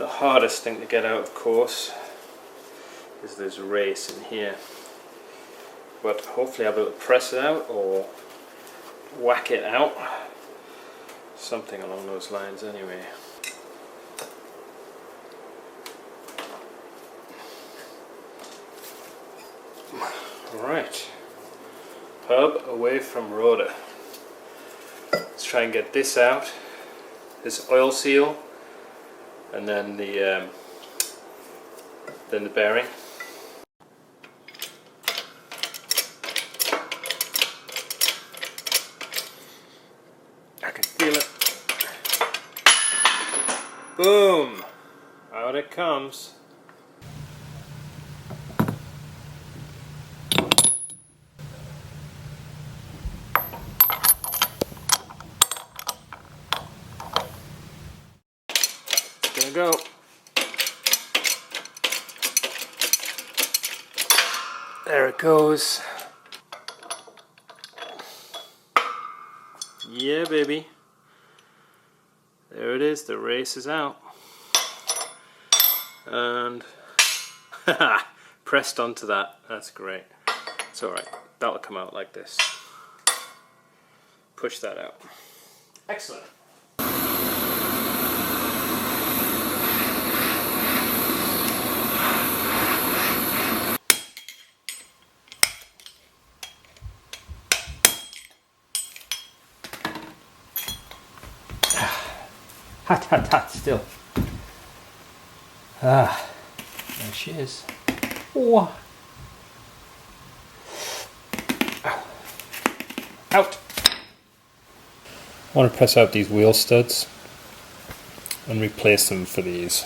The hardest thing to get out, of course, is this race in here. But hopefully I'll be able to press it out or whack it out. Something along those lines anyway. Alright. Hub away from rotor. Let's try and get this out. This oil seal. And then the bearing. I can feel it. Boom! Out it comes. It's gonna go. There it goes. Yeah, baby. There it is, the race is out. And pressed onto that. That's great. It's alright. That'll come out like this. Push that out. Excellent. Hot, hot, hot still. Ah, there she is. Oh. Out. I want to press out these wheel studs and replace them for these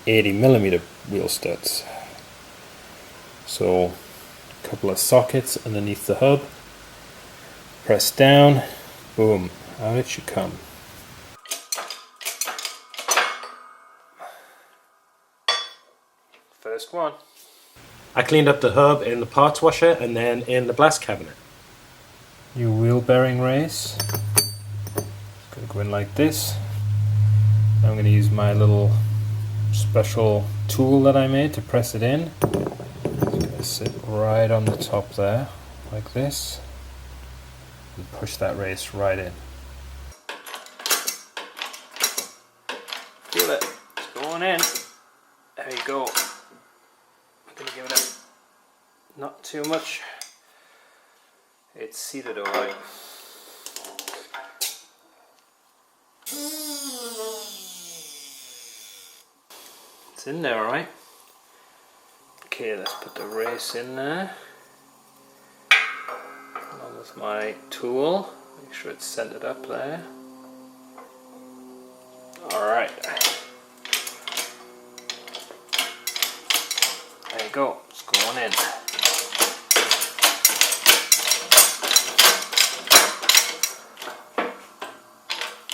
80mm wheel studs. So a couple of sockets underneath the hub. Press down. Boom. Out it should come. First one. I cleaned up the hub in the parts washer and then in the blast cabinet. New wheel bearing race. It's going to go in like this. I'm going to use my little special tool that I made to press it in. It's going to sit right on the top there, like this. And push that race right in. Feel it. It's going in. There you go. I'm going to give it a not too much. It's seated alright. It's in there alright. Okay, let's put the race in there. Along with my tool. Make sure it's centered up there. Alright. There you go, it's going in.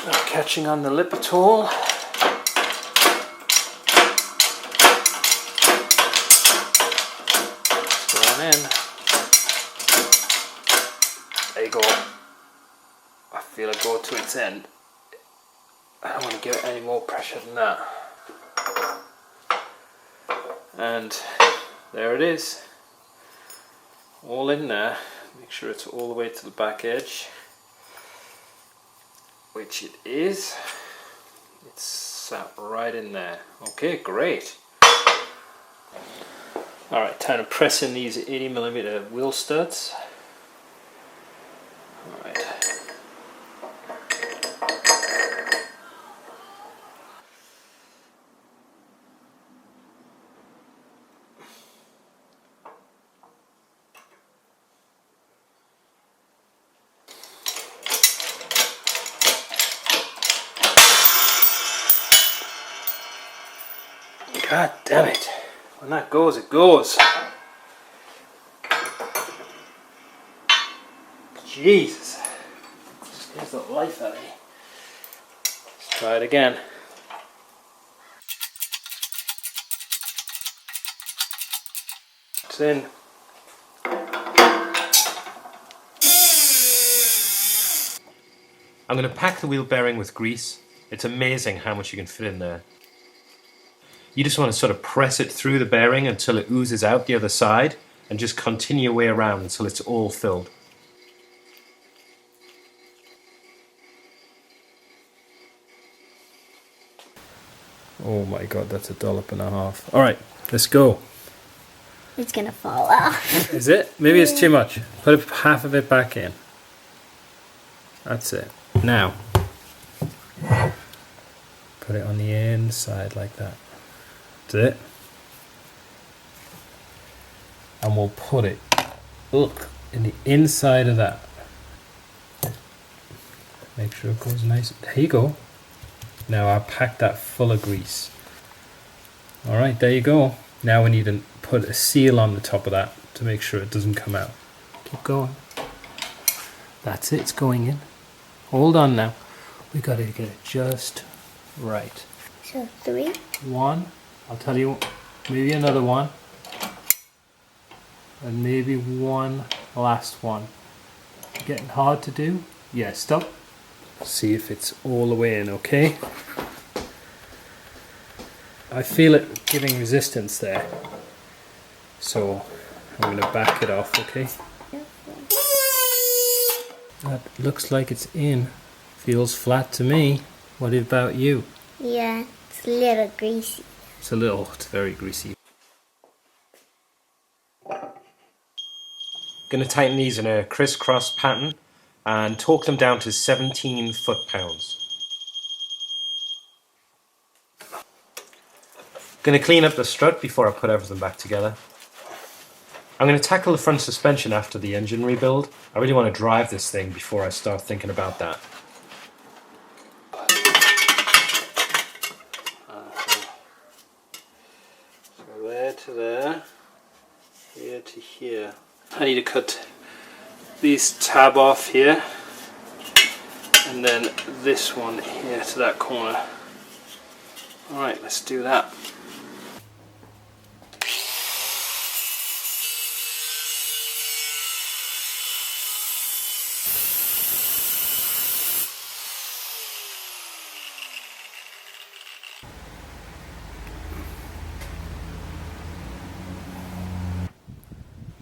Not catching on the lipper tool. It's going in. There you go. I feel it go to its end. I don't want to give it any more pressure than that. And there it is, all in there. Make sure it's all the way to the back edge, which it is. It's sat right in there. Okay, great. Alright, time to press in these 80mm wheel studs. Alright. God damn it. When that goes, it goes. Jesus. Scares the life out of me. Let's try it again. It's in. I'm going to pack the wheel bearing with grease. It's amazing how much you can fit in there. You just want to sort of press it through the bearing until it oozes out the other side, and just continue your way around until it's all filled. Oh my god, that's $1.50. Alright, let's go. It's gonna fall off. Is it? Maybe it's too much. Put half of it back in. That's it. Now, put it on the inside like that. That's it. And we'll put it, look, in the inside of that. Make sure it goes nice. There you go. Now I'll pack that full of grease. Alright, there you go. Now we need to put a seal on the top of that to make sure it doesn't come out. Keep going. That's it, it's going in. Hold on now. We gotta get it just right. So 3? 1. I'll tell you, maybe another one. And maybe one last one. Getting hard to do? Yeah, stop. See if it's all the way in, okay? I feel it giving resistance there. So I'm going to back it off, okay? That looks like it's in. Feels flat to me. What about you? Yeah, it's a little greasy. It's very greasy. Going to tighten these in a crisscross pattern and torque them down to 17 foot-pounds. Going to clean up the strut before I put everything back together. I'm going to tackle the front suspension after the engine rebuild. I really want to drive this thing before I start thinking about that. So there to there, here to here. I need to cut this tab off here, and then this one here to that corner. Alright, let's do that.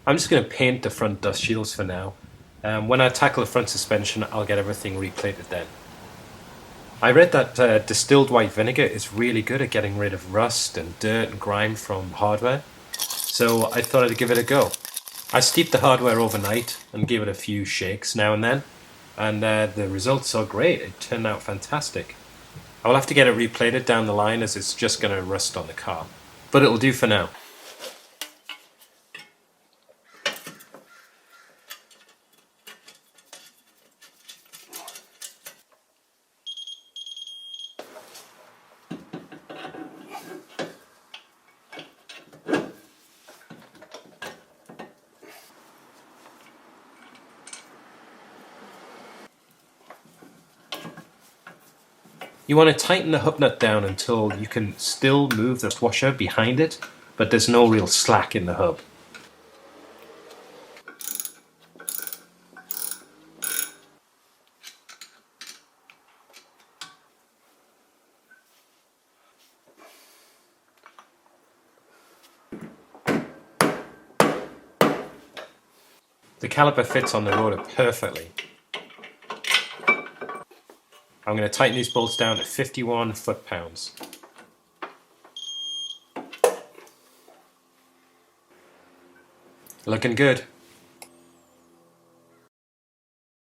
I'm just going to paint the front dust shields for now. When I tackle the front suspension, I'll get everything replated then. I read that distilled white vinegar is really good at getting rid of rust and dirt and grime from hardware, so I thought I'd give it a go. I steeped the hardware overnight and gave it a few shakes now and then, and the results are great. It turned out fantastic. I will have to get it replated down the line as it's just going to rust on the car, but it'll do for now. You want to tighten the hub nut down until you can still move the washer behind it, but there's no real slack in the hub. The caliper fits on the rotor perfectly. I'm going to tighten these bolts down to 51 foot-pounds. Looking good.